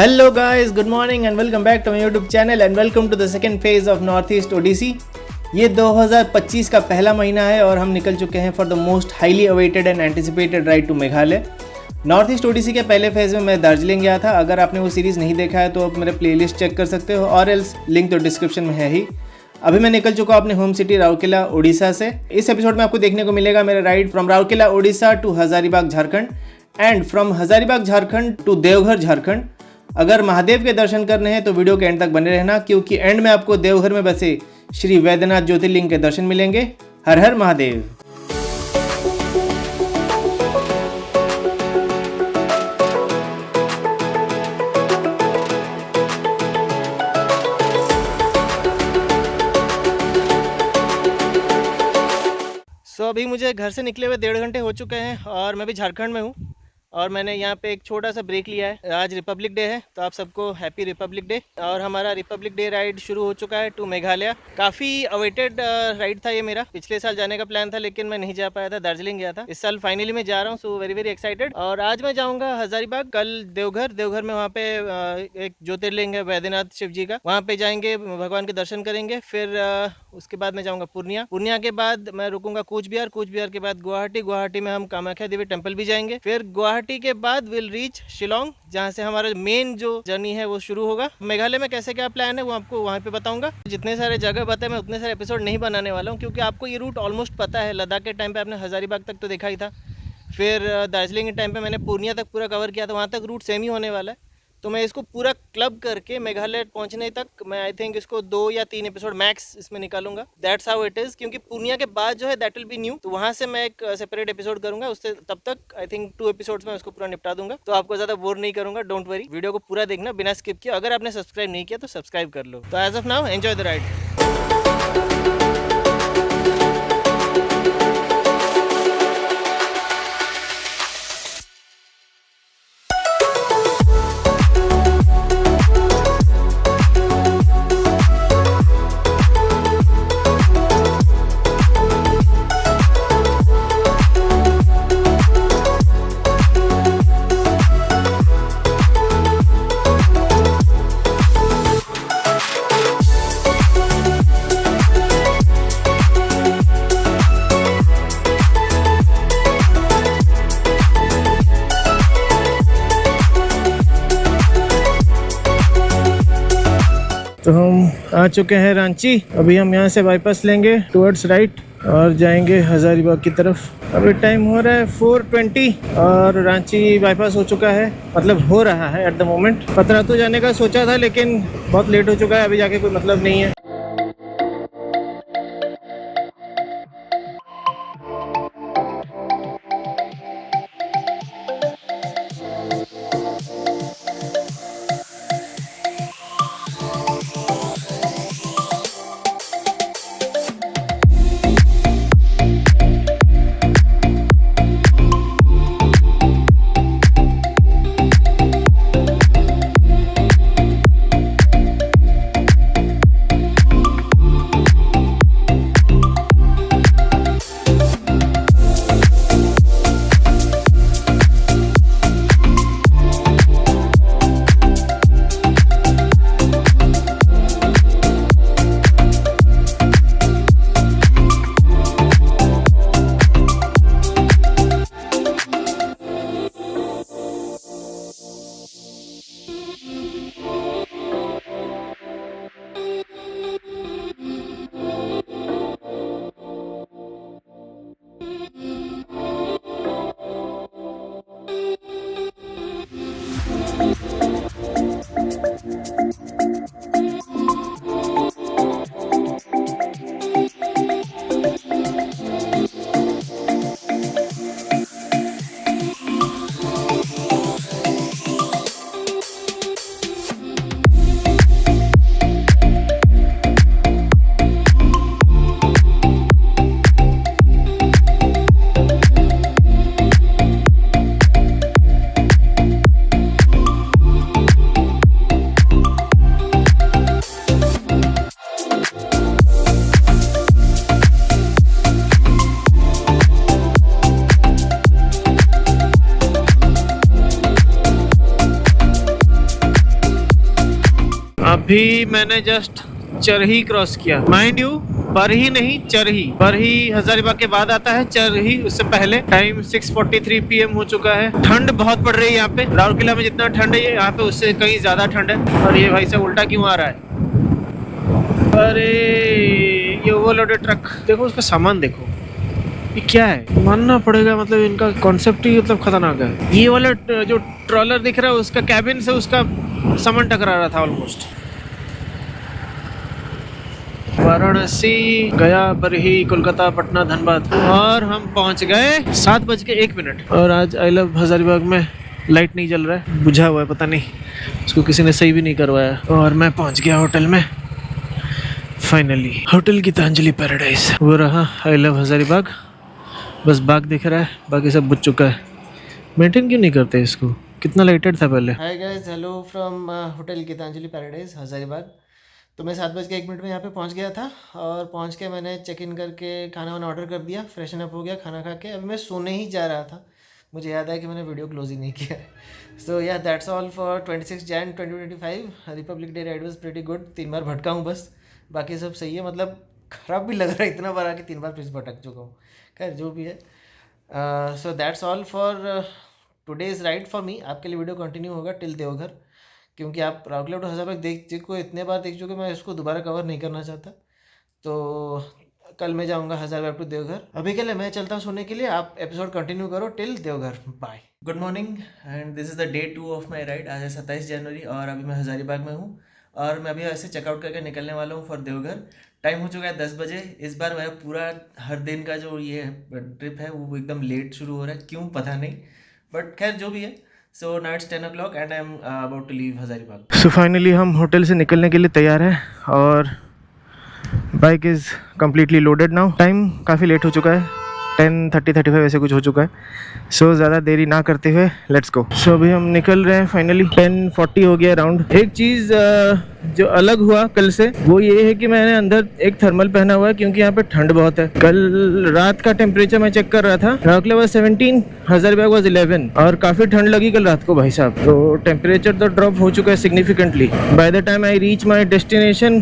Hello guys, good morning and welcome back to my YouTube channel and welcome to the second phase of Northeast Odyssey। ये 2025 का पहला महीना है और हम निकल चुके हैं for the most highly awaited and anticipated ride to Meghalaya. North east odyssey के पहले फेज़ में मैं दार्जिलिंग गया था। अगर आपने वो सीरीज़ नहीं देखा है तो आप मेरे प्लेलिस्ट चेक कर सकते हो और एल्स लिंक तो डिस्क्रिप्शन में है ही। अभी मैं निकल चुका हूँ अपने होम सिटी राउरकेला ओडिशा से। इस एपिसोड में आपको देखने को मिलेगा मेरा ride from Rourkela Odisha to Hazaribagh Jharkhand and from Hazaribagh Jharkhand to Deoghar Jharkhand. अगर महादेव के दर्शन करने हैं तो वीडियो के एंड तक बने रहना, क्योंकि एंड में आपको देवघर में बसे श्री वैद्यनाथ ज्योतिर्लिंग के दर्शन मिलेंगे। हर हर महादेव। अभी मुझे घर से निकले हुए 1.5 घंटे हो चुके हैं और मैं भी झारखंड में हूँ और मैंने यहाँ पे एक छोटा सा ब्रेक लिया है। आज रिपब्लिक डे है तो आप सबको हैप्पी रिपब्लिक डे। और हमारा रिपब्लिक डे राइड शुरू हो चुका है टू मेघालय। काफ़ी अवेटेड राइड था ये मेरा। पिछले साल जाने का प्लान था लेकिन मैं नहीं जा पाया था, दार्जिलिंग गया था। इस साल फाइनली मैं जा रहा हूँ, सो वेरी वेरी एक्साइटेड। और आज मैं जाऊँगा हजारीबाग, कल देवघर में वहाँ पे एक ज्योतिर्लिंग है वैद्यनाथ शिव जी का, वहाँ पे जाएंगे, भगवान के दर्शन करेंगे। फिर उसके बाद मैं जाऊँगा पूर्णिया के बाद मैं रुकूंगा कूच बिहार के बाद गुवाहाटी में हम कामाख्या देवी टेम्पल भी जाएंगे। फिर गुवाहाटी के बाद विल रीच शिलोंग, जहाँ से हमारा मेन जो जर्नी है वो शुरू होगा। मेघालय में कैसे क्या प्लान है वो आपको वहाँ पे बताऊंगा। जितने सारे जगह बताए मैं उतने सारे एपिसोड नहीं बनाने वाला हूँ, क्योंकि आपको ये रूट ऑलमोस्ट पता है। लद्दाख के टाइम पे आपने हजारीबाग तक तो देखा ही था, फिर दार्जिलिंग के टाइम पे मैंने पूर्णिया तक पूरा कवर किया था, वहाँ तक रूट सेम ही होने वाला है। तो मैं इसको पूरा क्लब करके मेघालय पहुंचने तक मैं आई थिंक इसको 2 या 3 एपिसोड मैक्स इसमें निकालूंगा। दैट्स हाउ इट इज़, क्योंकि पूर्णिया के बाद जो है दैट विल बी न्यू, तो वहां से मैं एक सेपरेट एपिसोड करूंगा। उससे तब तक आई थिंक 2 एपिसोड्स में उसको पूरा निपटा दूंगा, तो आपको ज़्यादा बोर नहीं करूंगा। डोंट वरी, वीडियो को पूरा देखना बिना स्किप किया। अगर आपने सब्सक्राइब नहीं किया तो सब्सक्राइब कर लो। तो as of now enjoy the ride. तो हम आ चुके हैं रांची। अभी हम यहाँ से बाईपास लेंगे टुवर्ड्स राइट और जाएंगे हजारीबाग की तरफ। अभी टाइम हो रहा है 4:20 और रांची बाईपास हो चुका है, मतलब हो रहा है एट द मोमेंट। पतरातू जाने का सोचा था लेकिन बहुत लेट हो चुका है, अभी जाके कोई मतलब नहीं है। अभी मैंने जस्ट चरही क्रॉस किया, माइंड यू बरही नहीं चरही। बरही हजारीबाग के बाद आता है, चरही उससे पहले। टाइम 6:43 PM हो चुका है। ठंड बहुत पड़ रही है यहाँ पे। राउरकेला में जितना ठंड है यहाँ पे उससे कहीं ज्यादा ठंड है। और ये भाई साहब उल्टा क्यों आ रहा है? अरे ये ओवरलोडेड ट्रक, देखो उसका सामान देखो, ये क्या है? मानना पड़ेगा, मतलब इनका कॉन्सेप्ट ही मतलब खतरनाक है। ये वाला जो ट्रॉलर दिख रहा है उसका कैबिन से उसका सामान टकरा रहा था ऑलमोस्ट। वाराणसी, गया, बरही, कोलकाता, पटना, धनबाद, और हम पहुंच गए 7:01। और आज आई लव हजारीबाग में लाइट नहीं जल रहा है, बुझा हुआ है, पता नहीं उसको किसी ने सही भी नहीं करवाया। और मैं पहुंच गया होटल में फाइनली। होटल गीतांजलि पैराडाइज, वो रहा आई लव हजारीबाग। बस बाग दिख रहा है, बाकी सब बुझ चुका है। मेंटेन क्यों नहीं करते इसको? कितना लाइटेड था पहले। Hi guys, hello from hotel Gitanjali paradise Hazaribagh. तो मैं 7:01 में यहाँ पे पहुँच गया था, और पहुँच के मैंने चेक इन करके खाना वाना ऑर्डर कर दिया, फ्रेशन अप हो गया, खाना खा के अभी मैं सोने ही जा रहा था। मुझे याद आया कि मैंने वीडियो क्लोज ही नहीं किया। सो या that's all for 26 Jan 2025। Republic day ride was pretty good. 3 बार भटका हूँ बस, बाकी सब सही है। मतलब ख़राब भी लग रहा है, इतना बार आके 3 बार फिर भटक चुका हूँ। खैर जो भी है, so that's all for today's ride for me. आपके लिए वीडियो कंटिन्यू होगा टिल देवघर, क्योंकि आप राउरकेला टू हजारीबाग देख चुके, इतने बार देख चुके, मैं इसको दोबारा कवर नहीं करना चाहता। तो कल मैं जाऊंगा हजारीबाग टू देवघर। अभी के लिए मैं चलता हूँ सोने के लिए। आप एपिसोड कंटिन्यू करो till Deoghar. Bye. Good morning and this is the day 2 of my ride. आज है 27 जनवरी और अभी मैं हजारीबाग में हूँ, और मैं अभी ऐसे चेकआउट करके निकलने वाला हूँ फॉर देवघर। टाइम हो चुका है 10 बजे। इस बार मेरा पूरा हर दिन का जो ये ट्रिप है वो एकदम लेट शुरू हो रहा है, क्यों पता नहीं, बट खैर जो भी है। So now it's 10 o'clock and I am about to leave Hazaribagh. So finally हम होटल से निकलने के लिए तैयार हैं, और bike is completely loaded now. Time काफ़ी लेट हो चुका है, 10:30-35 ऐसे कुछ हो चुका है। सो ज़्यादा देरी ना करते हुए लेट्स गो। सो अभी हम निकल रहे हैं फाइनली। 10:40 हो गया राउंड। एक चीज़ जो अलग हुआ कल से वो ये है कि मैंने अंदर एक थर्मल पहना हुआ है, क्योंकि यहाँ पे ठंड बहुत है। कल रात का टेम्परेचर मैं चेक कर रहा था, राउरकेला वाज 17, हजारीबाग वाज 11, और काफ़ी ठंड लगी कल रात को भाई साहब। तो टेम्परेचर तो ड्रॉप हो चुका है significantly. By the time I reach my destination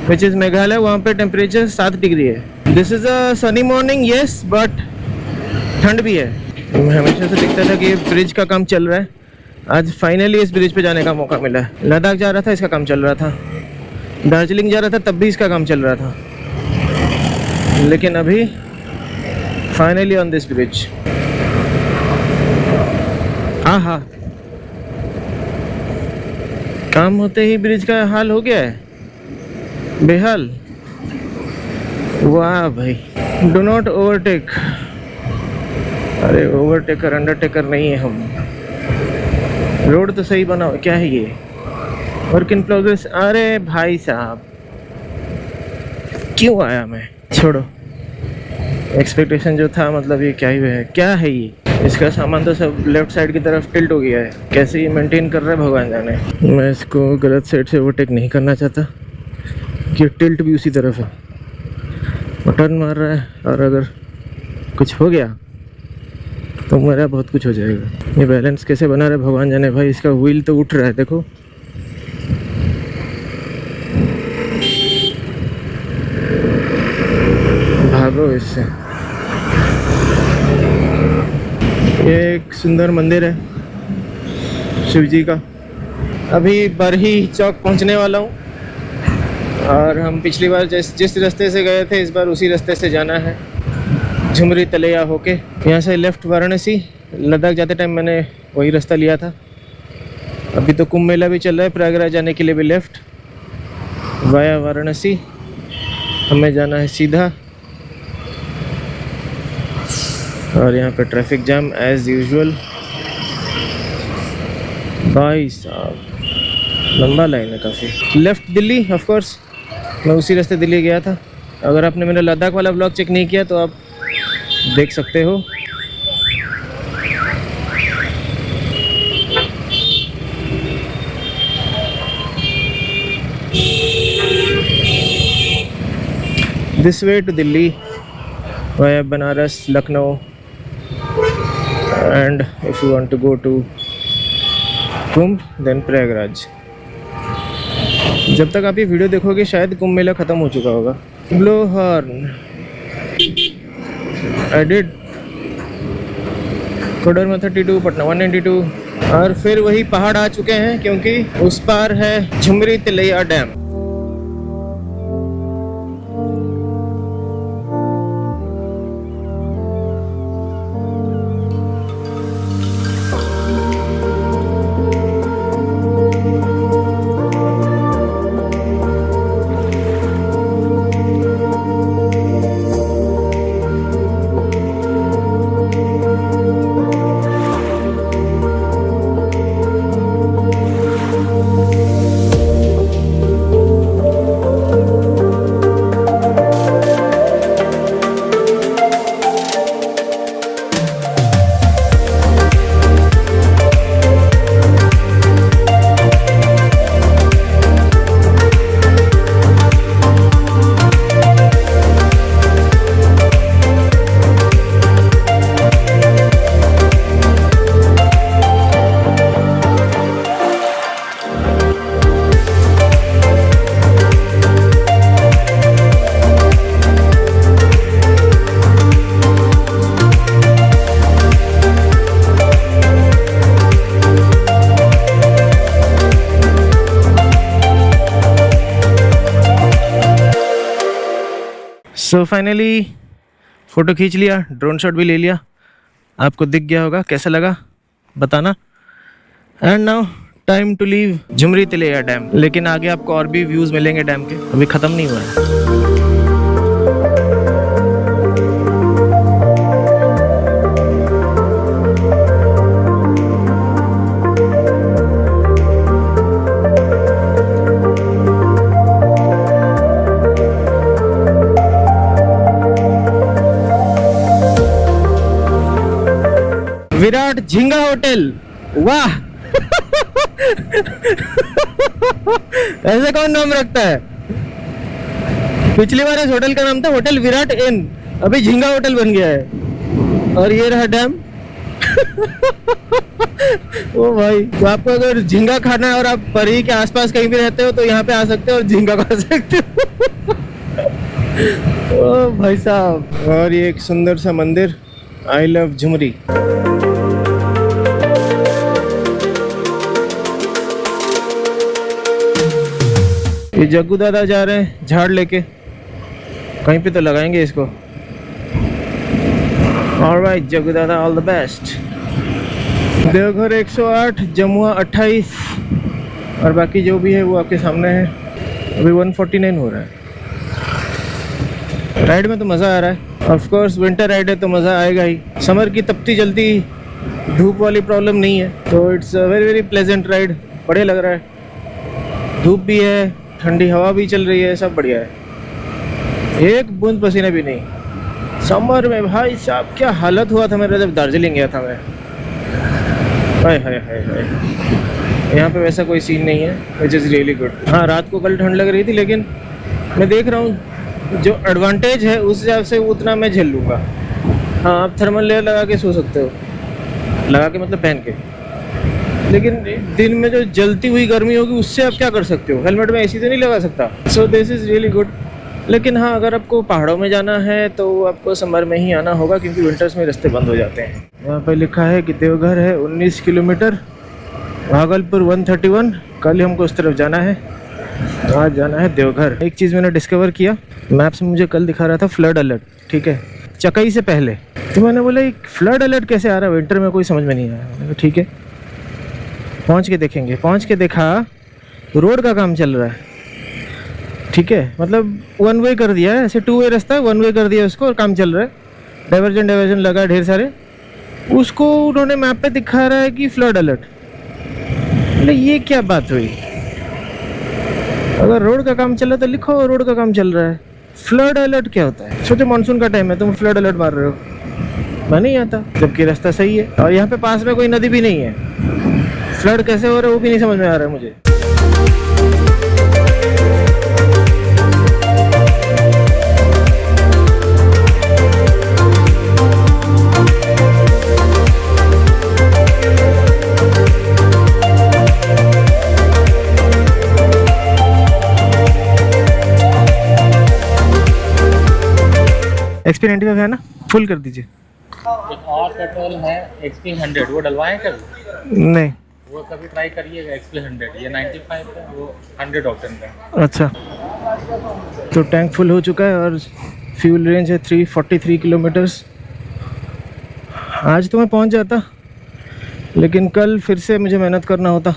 which is Meghalaya, वहाँ पे टेम्परेचर 7 डिग्री है। This is a sunny morning yes, but ठंड भी है। हमेशा से दिखता था कि ये ब्रिज का काम चल रहा है, आज फाइनली इस ब्रिज पे जाने का मौका मिला है। लद्दाख जा रहा था, इसका काम चल रहा था। दार्जिलिंग जा रहा था, तब भी इसका काम चल रहा था, लेकिन अभी फाइनली ऑन दिस ब्रिज। हाँ, काम होते ही ब्रिज का हाल हो गया है बेहाल। वाह भाई, डो नॉट ओवरटेक। अरे ओवरटेकर अंडरटेकर नहीं है हम। रोड तो सही बना, क्या है ये, वर्क इन प्रोग्रेस। अरे भाई साहब क्यों आया मैं, छोड़ो। एक्सपेक्टेशन जो था, मतलब ये क्या ही है, क्या है ये। इसका सामान तो सब लेफ्ट साइड की तरफ टिल्ट हो गया है, कैसे ये मेंटेन कर रहा है भगवान जाने। मैं इसको गलत साइड से ओवरटेक नहीं करना चाहता, कि टिल्ट भी उसी तरफ है, टर्न मार रहा है, और अगर कुछ हो गया तो मेरा बहुत कुछ हो जाएगा। ये बैलेंस कैसे बना रहा है भगवान जाने भाई। इसका व्हील तो उठ रहा है, देखो। भागो इससे। ये एक सुंदर मंदिर है शिव जी का। अभी बरही चौक पहुंचने वाला हूँ, और हम पिछली बार जिस रास्ते से गए थे, इस बार उसी रास्ते से जाना है, झुमरी तलैया होके। यहाँ से लेफ़्ट वाराणसी। लद्दाख जाते टाइम मैंने वही रास्ता लिया था। अभी तो कुंभ मेला भी चल रहा है, प्रयागराज जाने के लिए भी लेफ़्ट वाया वाराणसी। हमें जाना है सीधा, और यहाँ पे ट्रैफिक जाम एज़ यूजुअल। भाई साहब लंबा लाइन है काफ़ी। लेफ़्ट दिल्ली, ऑफ कोर्स मैं उसी रास्ते दिल्ली गया था। अगर आपने मेरा लद्दाख वाला ब्लॉग चेक नहीं किया तो आप देख सकते हो। This way to Delhi via Banaras, Lucknow, and if you want to go to Kumbh then Prayagraj. जब तक आप ये वीडियो देखोगे शायद कुंभ मेला ख़त्म हो चुका होगा। Blow horn I did Koderma 32, Patna 192। और फिर वही पहाड़ आ चुके हैं क्योंकि उस पार है Jhumri Telaiya dam. So finally photo खींच लिया, ड्रोन शॉट भी ले लिया। आपको दिख गया होगा, कैसा लगा बताना। And now time to leave Jhumri Telaiya dam. लेकिन आगे आपको और भी व्यूज़ मिलेंगे डैम के, अभी ख़त्म नहीं हुआ है। विराट झींगा होटल, वाह ऐसे कौन नाम रखता है। पिछली बार इस होटल का नाम था होटल विराट इन, अभी झींगा होटल बन गया है। और ये रहा डैम। ओ भाई, तो आपको अगर झींगा खाना है और आप परी के आसपास कहीं भी रहते हो तो यहाँ पे आ सकते हो और झींगा खा सकते हो। ओ भाई साहब। और ये एक सुंदर सा मंदिर, आई लव झुमरी। ये जग्गू दादा जा रहे हैं झाड़ लेके, कहीं पे तो लगाएंगे इसको। ऑलराइट जग्गू दादा, all the best. Deoghar 108, Jamua 28 और बाकी जो भी है वो आपके सामने है। अभी 149 हो रहा है। राइड में तो मज़ा आ रहा है। ऑफ कोर्स विंटर राइड है तो मज़ा आएगा ही। समर की तपती जलती धूप वाली प्रॉब्लम नहीं है, तो it's a very very pleasant ride. बढ़िया लग रहा है, धूप भी है, ठंडी हवा भी चल रही है, सब बढ़िया है। एक बूंद पसीना भी नहीं। समर में भाई साहब क्या हालत हुआ था मेरा जब दार्जिलिंग गया था मैं। हाय हाय हाय हाय। यहाँ पे वैसा कोई सीन नहीं है, विच इज़ रियली गुड। हाँ, रात को कल ठंड लग रही थी, लेकिन मैं देख रहा हूँ जो एडवांटेज है उस हिसाब से उतना मैं झेल लूँगा। हाँ, आप थर्मल लेयर लगा के सो सकते हो, लगा के मतलब पहन के। लेकिन दिन में जो जलती हुई गर्मी होगी उससे आप क्या कर सकते हो। हेलमेट में एसी तो नहीं लगा सकता। So this is really good. लेकिन हाँ, अगर आपको पहाड़ों में जाना है तो आपको समर में ही आना होगा क्योंकि विंटर्स में रास्ते बंद हो जाते हैं। यहाँ पे लिखा है कि देवघर है 19 किलोमीटर, भागलपुर 131। कल ही हमको उस तरफ जाना है, आज जाना है देवघर। एक चीज़ मैंने डिस्कवर किया, मैप्स में मुझे कल दिखा रहा था फ्लड अलर्ट, ठीक है, चकाई से पहले। तो मैंने बोला एक फ्लड अलर्ट कैसे आ रहा है विंटर में, कोई समझ में नहीं आया। मैंने कहा ठीक है, पहुंच के देखेंगे। पहुंच के देखा रोड का काम चल रहा है, ठीक है, मतलब 1 वे कर दिया है, ऐसे 2 वे रास्ता है, 1 वे कर दिया उसको और काम चल रहा है। डाइवर्जन लगा ढेर सारे, उसको उन्होंने मैप पे दिखा रहा है कि फ्लड अलर्ट। मतलब ये क्या बात हुई। अगर रोड का काम चल रहा है तो लिखो रोड का काम चल रहा है। फ्लड अलर्ट क्या होता है। सोचो मानसून का टाइम है, तुम फ्लड अलर्ट मार रहे हो, मैं नहीं आता, जबकि रास्ता सही है और यहाँ पे पास में कोई नदी भी नहीं है। फ्लड कैसे हो रहा है वो भी नहीं समझ में आ रहा है मुझे। XP 95 है ना, फुल कर दीजिए। एक और पेट्रोल है XP 100, वो डलवाएं कभी? नहीं। वो कभी ट्राई करिएगा। XP 100 ये 95 का, वो 100 ऑक्टेन का। अच्छा, तो टैंक फुल हो चुका है और फ्यूल रेंज है 343 किलोमीटर्स। आज तो मैं पहुंच जाता, लेकिन कल फिर से मुझे मेहनत करना होता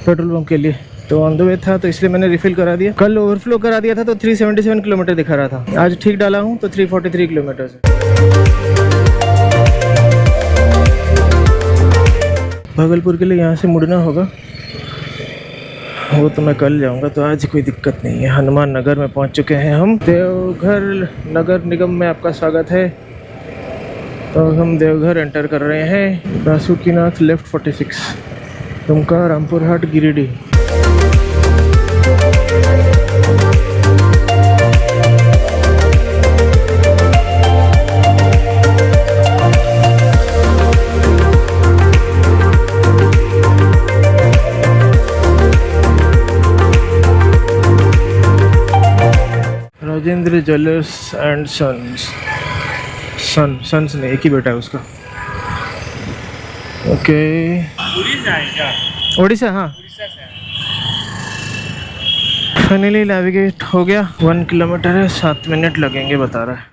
पेट्रोल पंप के लिए, तो ऑन द वे था तो इसलिए मैंने रिफ़िल करा दिया। कल ओवरफ्लो करा दिया था तो 377 किलोमीटर दिखा रहा था, आज ठीक डाला हूँ तो 343 किलोमीटर है। भागलपुर के लिए यहाँ से मुड़ना होगा, वो तो मैं कल जाऊँगा, तो आज कोई दिक्कत नहीं है। हनुमान नगर में पहुँच चुके हैं हम। देवघर नगर निगम में आपका स्वागत है। तो हम देवघर एंटर कर रहे हैं। Basukinath left 46, Dumka, Rampur Haat, Giridih. Rajendra jewellers and sons ने एक ही बेटा है उसका। ओके, उड़ीसा, हाँ फाइनली नेविगेट हो गया। 1 किलोमीटर है, 7 मिनट लगेंगे बता रहा है।